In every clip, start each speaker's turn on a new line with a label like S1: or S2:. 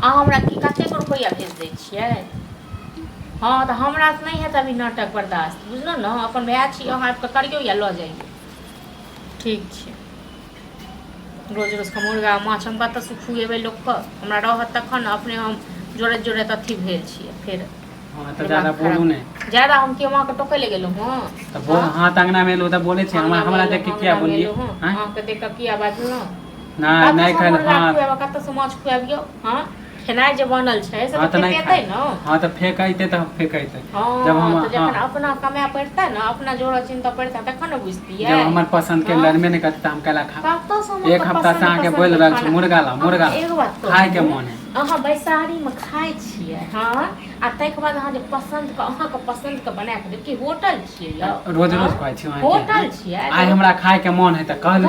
S1: अहाँ हमरा की कतेक रुपैआ भेज दै छियै। हाँ तऽ हमरा से नहीं है अभी नाटक बर्दाश्त, बुझलहुँ ने। अपन भाई छी, अहाँ आबि कऽ करियौ या लऽ जाइयौ। ठीक छै। रोज रोज का मुर्गा माछ हम कतऽसँ खुएबै लोकके। हमरा रहत तखन ने। अपने हम जोड़ैत जोड़ैत अथी भेल छियै। फेर
S2: हाँ तो ज्यादा बोलू नहीं।
S1: ज्यादा हम केओ अहाँके टोकै ले गेलहुँ हँ।
S2: तो बोल हाँ तंगना में लो तो बोले छे हमरा देख के क्या बोलिए।
S1: अहाँके देख कऽ किया बाजलहुँ।
S2: ना नहीं खाए हाँ
S1: कतऽसँ माछ खुआबियौ। हाँ खेनाइ जे बनल छै से
S2: हाँ
S1: तऽ फेकेतै ने।
S2: हाँ तो फेंकते तो फेंकते
S1: जब हम जखन अपना कमाए पड़तै ने, अपना जोड़ चिन्ता पड़तै तखन ने बुझतियै।
S2: जब हमार पसंद के लड़मे नहीं करता हम केला खा। एक हफ्ता से आके बोल रहल छी मुर्गा ला खाए के मन है।
S1: अहाँ बैसारीमे खाइ छियै हाँ, आ ताहिके बाद अहाँ जे अहाँके पसन्दके बना कऽ देखिए। होटल छियै यौ,
S2: रोज रोज खाइ छी
S1: होटल छियै।
S2: आइ हमरा खाए के मन है तो कहलू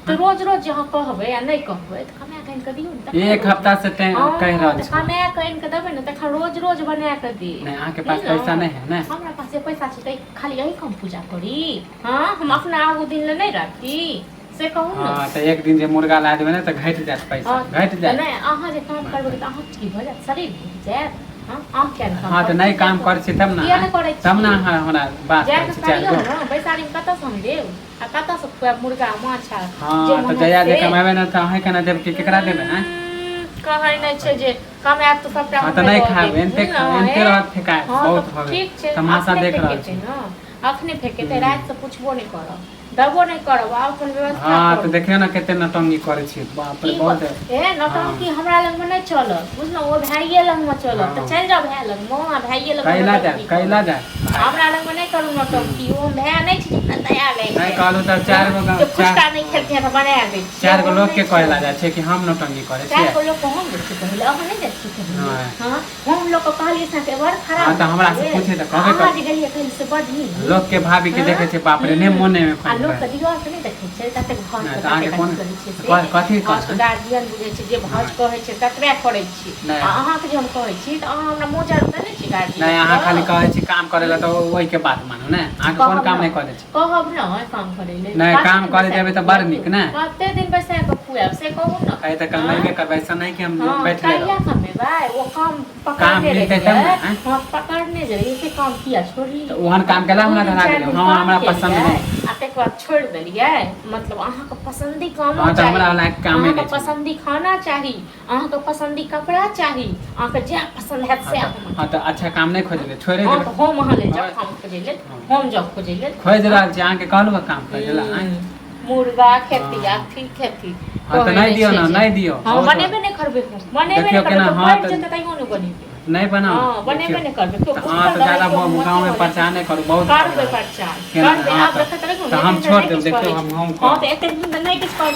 S1: तो रोज रोज जे अहाँ कहबै आ नहीं कहबै तऽ कमाए कऽ आनि कऽ दियौ ने।
S2: एक हफ्ता से कह रहल छी
S1: कमाए कऽ आनि कऽ देबै ने तखन रोज रोज बना कऽ दी।
S2: नहीं अहाँ के पास पैसा नहीं है ना।
S1: हमरा पास पैसा छै तऽ खाली यही कम पूजा करी। हाँ हम अपना आगू दिन ले नहीं राखी से कहू ने।
S2: हाँ तो एक दिन जे मुर्गा ला देबै ना तो घट जात पैसा घट जात।
S1: नहीं अहाँ जे काम करबै तऽ अहाँ की भऽ जायत, शरीर घटि जायत।
S2: हाँ तो नहीं काम कर छी तब ना हमरा बात कर छी चार गो।
S1: बैसारी में कतऽ से हम देब आ कतऽ से खुआब मुर्गा माछ।
S2: हाँ तो जया जे कमाबे ना तो अहे केना देब कि केकरा देबै हैं।
S1: कहै नहीं छै जे कमाएब तो सबटा हम
S2: तो नहीं खाब एनते रहत फेकाय बहुत भऽ
S1: ठीक छै।
S2: तमाशा देख रहल छी
S1: ना अखने फेकेतै, रात से पूछबो नहीं करब, दबो नहीं करब। अपन व्यवस्था
S2: हाँ तो देखियो ना कते नटंगी करे छी। बाप रे बहुत
S1: ए नटंकी हमरा लग में नहीं चलत, बुझलहुँ। ओ भाइये लग में चलत तो चल जाओ भाई लग में। भाइये लग
S2: कैला जाए
S1: हमरा लग में नहीं करू नटंकी। ओ भाई नहीं छी जितना दया ले
S2: नहीं कहलू तो चार गो
S1: फुचका नहीं खेलते हैं तो बना दे।
S2: चार गो लोग के कहला जाए छै कि हम नटंगी करे छी।
S1: चार गो लोग को हम देखि कहले अहाँ नहीं देखि कहले। हां हम लोग को कहलिए से के बड़ खराब।
S2: हां तो हमरा से पूछे तो कहबे कर।
S1: आज गेलिए कहीं से बड़ ही
S2: लोग के भाभी के देखे छै बाप रे ने मोने में
S1: आ लोग के दियो से नहीं देखे छै तते भौज के
S2: आगे कोन कथि
S1: कहै गार्जियन बुझे छै जे भौज कहै छै ततबे करै छी। आ अहाँ के जे हम कहै छी त अहाँ हमरा मोजा देने छी गार्जियन।
S2: नहीं अहाँ खाली कहै छी काम करेला तो ओई के बात मानू ने। अहाँ कोन काम नहीं करे छी।
S1: कहब न काम करे ले
S2: नहीं काम करे देबे तो बड़ निक ने।
S1: कते दिन बैसा के खुआब से कहू न।
S2: कहे त कमाइबे करबै ऐसा नहीं कि हम बैठ ले।
S1: क्या कमेबै वो काम पकड़ने रहिए। हां पकड़ने रहिए से काम किया छोड़ी।
S2: तो ओहन काम केला हमरा धरा गेल। हां हमरा पसंद नहीं।
S1: आ तक बाद छोड़ देलिए। मतलब अहाँ के पसंदी काम
S2: चाहिए। तो हमरा लायक काम नहीं।
S1: अहाँ के पसंदी खाना चाहिए, अहाँ के पसंदी कपड़ा चाहिए, अहाँ के जे पसंद है से।
S2: हां तो अच्छा काम नहीं खोजले छोड़े दे।
S1: हां तो हम अहाँ ले जाओ काम खोजले। हम जब खोजले
S2: खोज रहल छी अहाँ के कहलू काम खोजला।
S1: मुर्गा खेती या ठीक खेती।
S2: हां तो नहीं दियो ना नहीं दियो।
S1: हां बनेबे नहीं करबे बनेबे नहीं करबे। हां तो तइयो नहीं बनेबे
S2: नहीं बनाओ।
S1: हां बनेबे नहीं करबे।
S2: हां तो ज्यादा गांव में प्रचार नहीं करू बहुत
S1: करबे प्रचार करबे। आप देखत रहो
S2: तो हम छोड़ देब देखियो हम
S1: हां तो एते दिन नहीं किछ कर